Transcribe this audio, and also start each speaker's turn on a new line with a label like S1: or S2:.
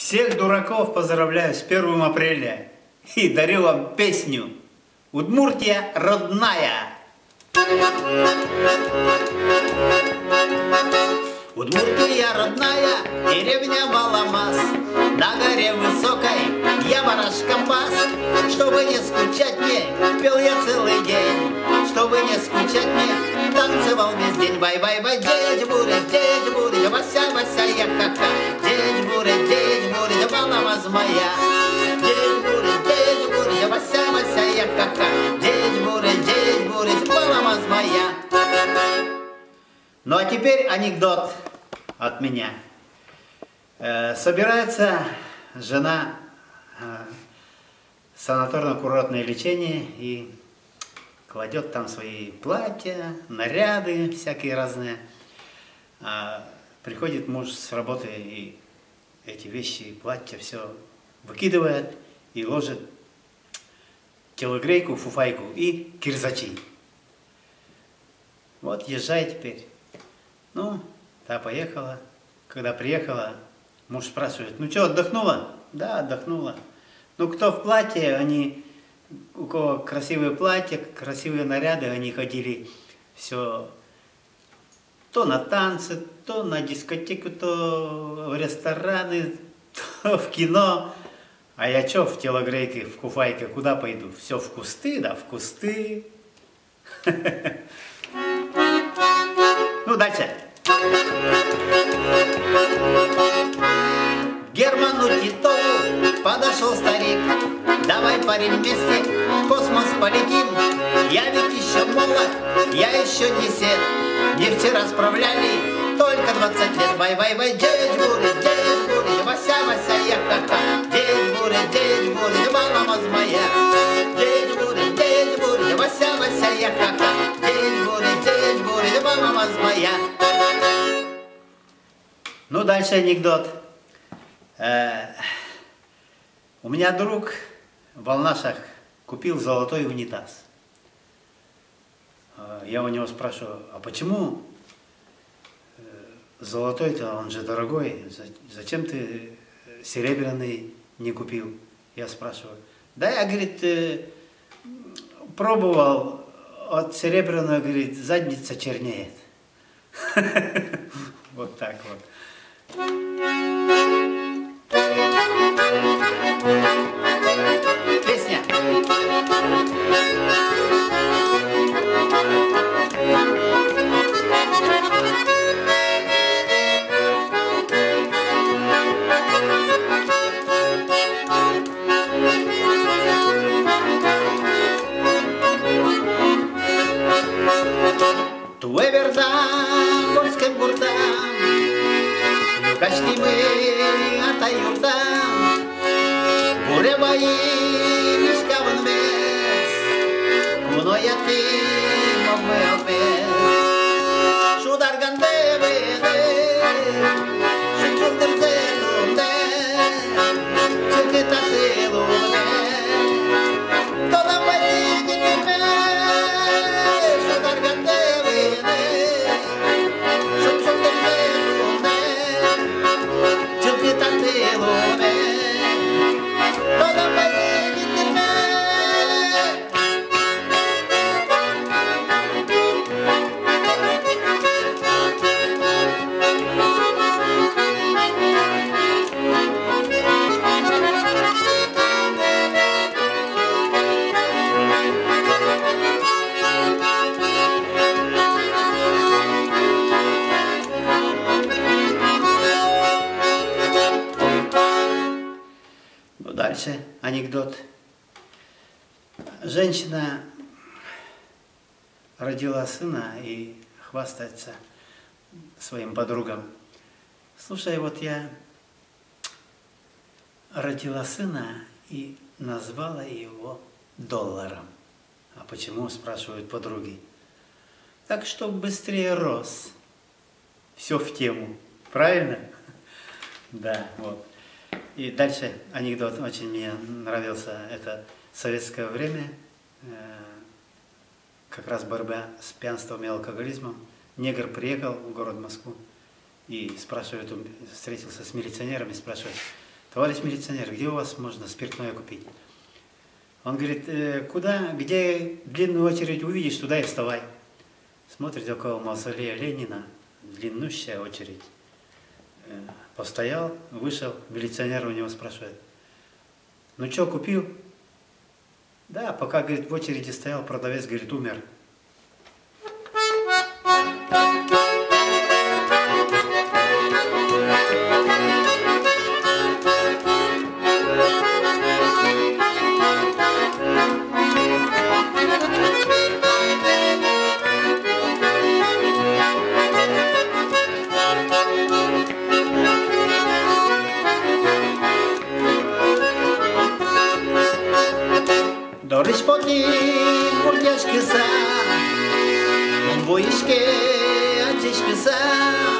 S1: Всех дураков поздравляю с 1 апреля и дарю вам песню «Удмуртия родная». Удмуртия родная, деревня Маламас, на горе высокой я барашком пас. Чтобы не скучать мне, пел я целый день. Чтобы не скучать мне, танцевал весь день. Бай-бай-бай, дедь буря, Вася, Вася, я кака. Дедь буря, Маламаз моя. Дедь буря, Вася, Вася, я кака. Дедь буря, Маламаз моя. Ну а теперь анекдот от меня. Собирается жена санаторно-курортное лечение и кладет там свои платья, наряды всякие разные. Приходит муж с работы и эти вещи, платья, все выкидывает и ложит телогрейку, фуфайку и кирзачи. Вот езжай теперь. Ну, та поехала. Когда приехала, муж спрашивает: ну что, отдохнула? Да, отдохнула. Ну, кто в платье, они, у кого красивые платья, красивые наряды, они ходили все то на танцы, то на дискотеку, то в рестораны, то в кино. А я что в телогрейке, в куфайке, куда пойду? Все в кусты, да, в кусты. Ну, дальше. К Герману Титову подошел старик. Давай, парень, вместе в космос полетим. Я ведь еще молод, я еще не сед. Не вчера справляли, только 20 лет. Бай-бай-бай, дедь буря, Вася, Вася, я кака. Дедь буря, Маламаз моя. Дедь буря, Вася, Вася, я кака. Дедь буря, Маламаз моя. Ну, дальше анекдот. У меня друг в Алнашах купил золотой унитаз. Я у него спрашиваю: а почему золотой-то, он же дорогой, зачем ты серебряный не купил? Я спрашиваю: да я, говорит, пробовал, от серебряного, говорит, задница чернеет. Вот так вот. Песня. Туе вердам, горским бурдам, Люкашки мы атаюрдам, Буре бои мишкаван вес, Куноя ты маме обес, Шудар ганде веде, Шучундер зелунде, Чукита зелунде, Тода бои дикиме, Шудар ганде веде, Шучундер зелунде, Чукита зелунде, Тода бои дикиме. Дальше анекдот. Женщина родила сына и хвастается своим подругам: слушай, вот я родила сына и назвала его долларом. А почему, спрашивают подруги? Так, чтобы быстрее рос. Все в тему. Правильно? Да, вот. И дальше анекдот очень мне нравился. Это советское время, как раз борьба с пьянством и алкоголизмом. Негр приехал в город Москву и спрашивает, он встретился с милиционерами, спрашивает: товарищ милиционер, где у вас можно спиртное купить? Он говорит, куда, где длинную очередь увидишь, туда и вставай. Смотрит около мавзолея Ленина, длиннущая очередь. Постоял, вышел, милиционер у него спрашивает, ну что, купил? Да, пока, говорит, в очереди стоял, продавец, говорит, умер. Дориш поти бурдяшки са, он боишке антишки са.